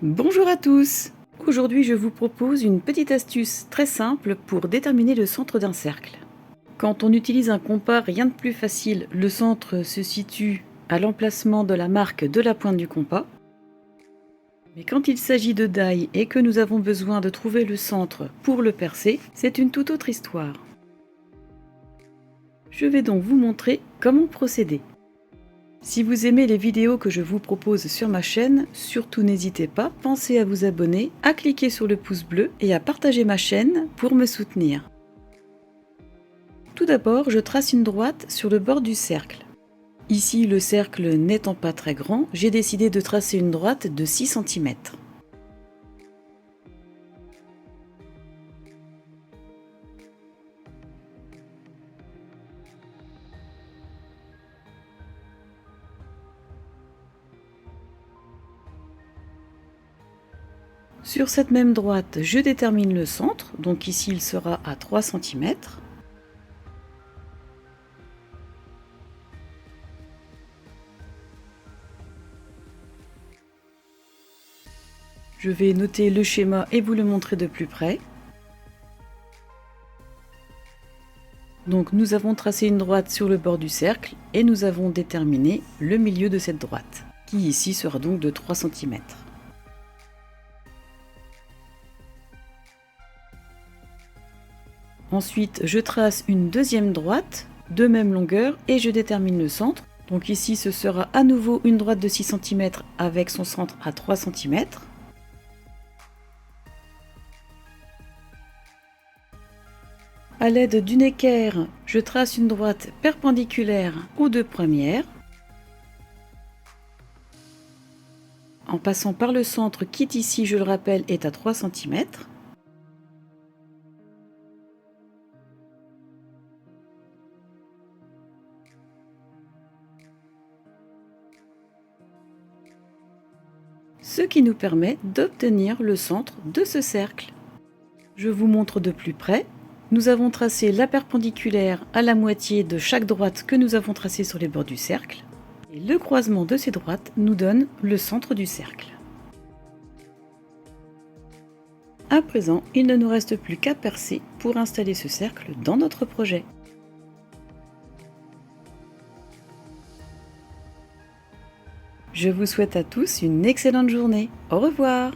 Bonjour à tous! Aujourd'hui, je vous propose une petite astuce très simple pour déterminer le centre d'un cercle. Quand on utilise un compas, rien de plus facile, le centre se situe à l'emplacement de la marque de la pointe du compas. Mais quand il s'agit de die et que nous avons besoin de trouver le centre pour le percer, c'est une toute autre histoire. Je vais donc vous montrer comment procéder. Si vous aimez les vidéos que je vous propose sur ma chaîne, surtout n'hésitez pas, pensez à vous abonner, à cliquer sur le pouce bleu et à partager ma chaîne pour me soutenir. Tout d'abord, je trace une droite sur le bord du cercle. Ici, le cercle n'étant pas très grand, j'ai décidé de tracer une droite de 6 cm. Sur cette même droite, je détermine le centre, donc ici il sera à 3 cm. Je vais noter le schéma et vous le montrer de plus près. Donc nous avons tracé une droite sur le bord du cercle et nous avons déterminé le milieu de cette droite, qui ici sera donc de 3 cm. Ensuite, je trace une deuxième droite de même longueur et je détermine le centre. Donc ici, ce sera à nouveau une droite de 6 cm avec son centre à 3 cm. À l'aide d'une équerre, je trace une droite perpendiculaire aux deux premières, en passant par le centre qui ici, je le rappelle, est à 3 cm. Ce qui nous permet d'obtenir le centre de ce cercle. Je vous montre de plus près. Nous avons tracé la perpendiculaire à la moitié de chaque droite que nous avons tracée sur les bords du cercle. Et le croisement de ces droites nous donne le centre du cercle. À présent, il ne nous reste plus qu'à percer pour installer ce cercle dans notre projet. Je vous souhaite à tous une excellente journée. Au revoir!